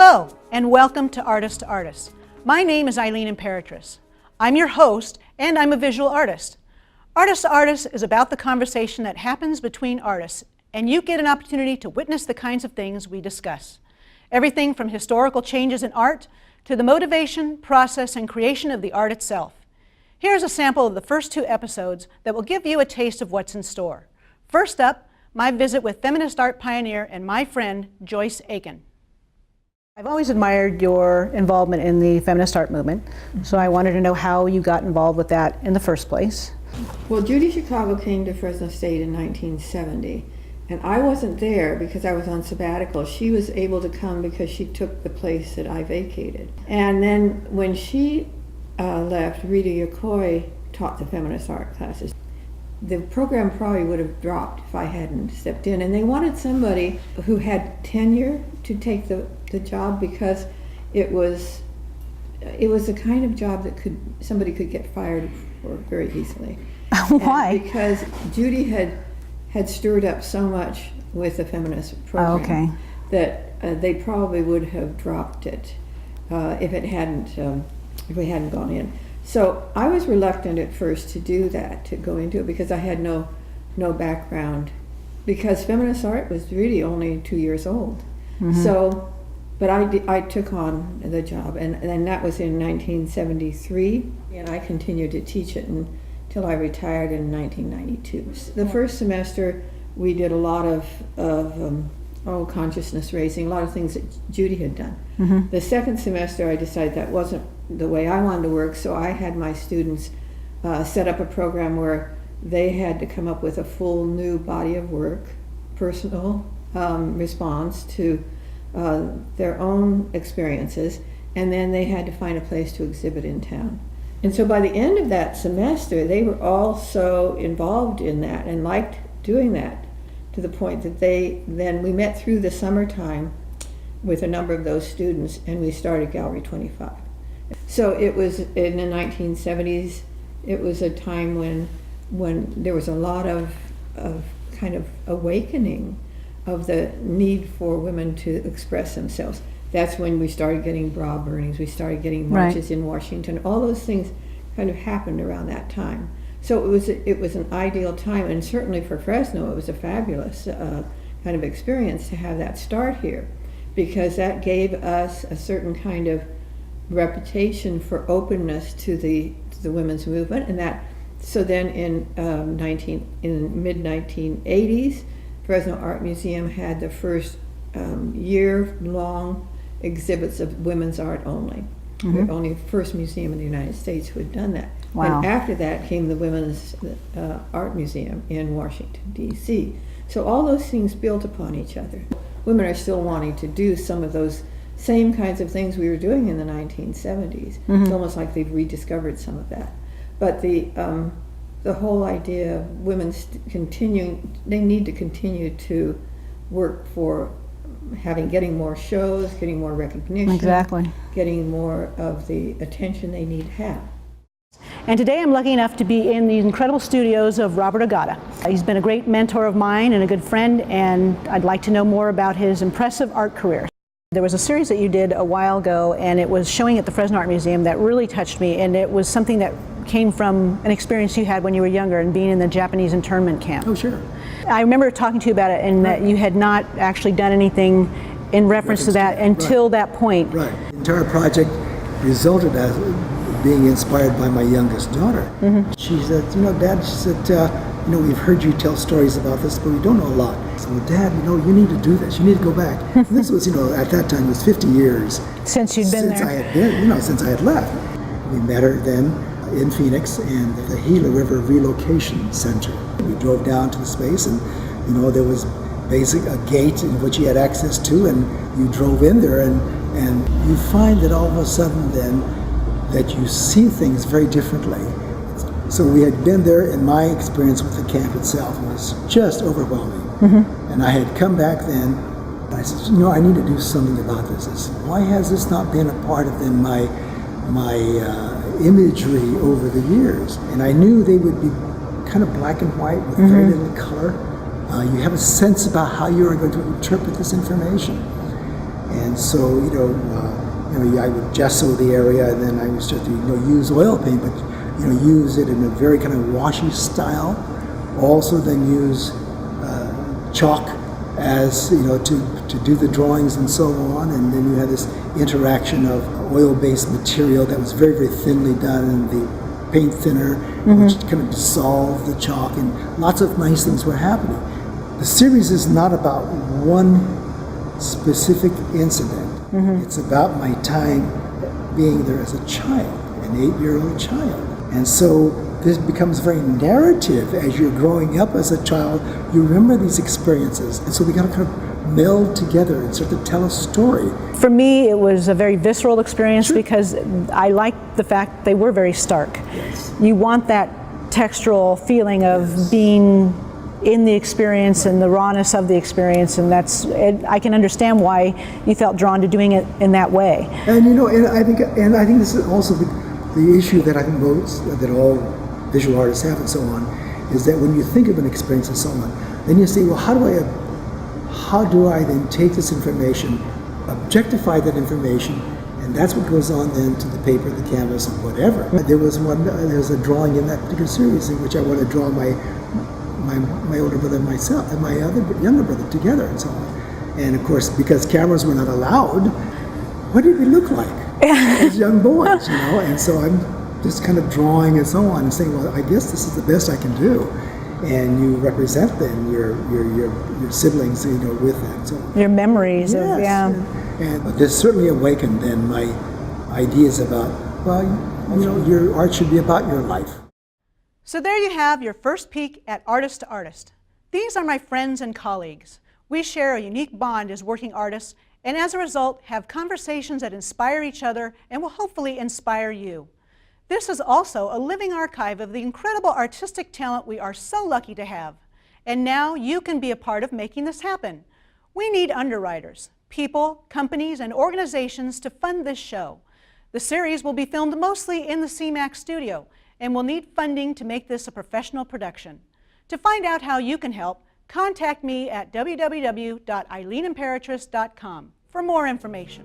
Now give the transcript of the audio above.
Hello, and welcome to Artist to Artist. My name is Aileen Imperatrice. I'm your host, and I'm a visual artist. Artist to Artist is about the conversation that happens between artists, and you get an opportunity to witness the kinds of things we discuss. Everything from historical changes in art to the motivation, process, and creation of the art itself. Here's a sample of the first 2 episodes that will give you a taste of what's in store. First up, my visit with feminist art pioneer and my friend, Joyce Aiken. I've always admired your involvement in the feminist art movement, so I wanted to know how you got involved with that in the first place. Well, Judy Chicago came to Fresno State in 1970, and I wasn't there because I was on sabbatical. She was able to come because she took the place that I vacated. And then when she left, Rita Yokoi taught the feminist art classes. The program probably would have dropped if I hadn't stepped in, and they wanted somebody who had tenure to take the job because it was the kind of job that somebody could get fired for very easily. Why? And because Judy had stirred up so much with the feminist program that they probably would have dropped it if we hadn't gone in. So I was reluctant at first to do that, to go into it, because I had no background, because feminist art was really only 2 years old. Mm-hmm. So, but I took on the job, and that was in 1973, and I continued to teach it until I retired in 1992. The first semester we did a lot of consciousness raising, a lot of things that Judy had done. Mm-hmm. The second semester I decided that wasn't the way I wanted to work, so I had my students set up a program where they had to come up with a full new body of work, personal response to their own experiences, and then they had to find a place to exhibit in town. And so by the end of that semester, they were all so involved in that and liked doing that, to the point that we met through the summertime with a number of those students, and we started Gallery 25. So it was in the 1970s. It was a time when there was a lot of kind of awakening of the need for women to express themselves. That's when we started getting bra burnings, we started getting marches in Washington. All those things kind of happened around that time. So it was an ideal time, and certainly for Fresno it was a fabulous kind of experience to have that start here, because that gave us a certain kind of reputation for openness to the women's movement. And that, so then in mid-1980s, Fresno Art Museum had the first year-long exhibits of women's art only. Mm-hmm. We're the only first museum in the United States who had done that. Wow. And after that came the Women's Art Museum in Washington, D.C. So all those things built upon each other. Women are still wanting to do some of those same kinds of things we were doing in the 1970s. Mm-hmm. It's almost like they've rediscovered some of that. But the whole idea of women they need to continue to work for getting more shows, getting more recognition, getting more of the attention they need to have. And today I'm lucky enough to be in the incredible studios of Robert Agata. He's been a great mentor of mine and a good friend, and I'd like to know more about his impressive art career. There was a series that you did a while ago, and it was showing at the Fresno Art Museum that really touched me, and it was something that came from an experience you had when you were younger and being in the Japanese internment camp. Oh, sure. I remember talking to you about it, and that you had not actually done anything in reference to that until that point. Right. The entire project resulted as being inspired by my youngest daughter. Mm-hmm. She said, Dad, she said, we've heard you tell stories about this, but we don't know a lot. So, Dad, you need to do this. You need to go back. And this was, at that time, it was 50 years. Since you'd been there? Since I had been, since I had left. We met her then in Phoenix in the Gila River Relocation Center. We drove down to the space, and, there was a gate in which you had access to, and you drove in there, and you find that all of a sudden then that you see things very differently. So we had been there, and my experience with the camp itself was just overwhelming. Mm-hmm. And I had come back then, and I said, I need to do something about this. I said, why has this not been a part of my imagery over the years? And I knew they would be kind of black and white with very little color. You have a sense about how you are going to interpret this information. And so, I would gesso the area, and then I was just use oil paint, but use it in a very kind of washy style. Also, then use chalk as to do the drawings and so on. And then you had this interaction of oil-based material that was very, very thinly done, and the paint thinner, which kind of dissolved the chalk, and lots of nice things were happening. The series is not about one specific incident. It's about my time being there as a child, an 8-year-old child. And so this becomes very narrative as you're growing up as a child. You remember these experiences, and so we got to kind of meld together and sort of tell a story. For me, it was a very visceral experience because I liked the fact they were very stark. Yes. You want that textural feeling of being in the experience and the rawness of the experience, and I can understand why you felt drawn to doing it in that way. And and I think this is also the issue that I think that all visual artists have and so on, is that when you think of an experience and so on, then you say, well, how do I then take this information, objectify that information, and that's what goes on then to the paper, the canvas, and whatever. There's a drawing in that particular series in which I want to draw my older brother and myself and my other younger brother together and so on. And of course, because cameras were not allowed, what did we look like as young boys, And so I'm just kind of drawing and so on and saying, well, I guess this is the best I can do. And you represent then your siblings, with that. So your memories, yes. And this certainly awakened then my ideas about, your art should be about your life. So there you have your first peek at Artist to Artist. These are my friends and colleagues. We share a unique bond as working artists, and as a result have conversations that inspire each other and will hopefully inspire you. This is also a living archive of the incredible artistic talent we are so lucky to have. And now you can be a part of making this happen. We need underwriters, people, companies, and organizations to fund this show. The series will be filmed mostly in the CMAC studio, and will need funding to make this a professional production. To find out how you can help, contact me at www.aileenimperatrice.com for more information.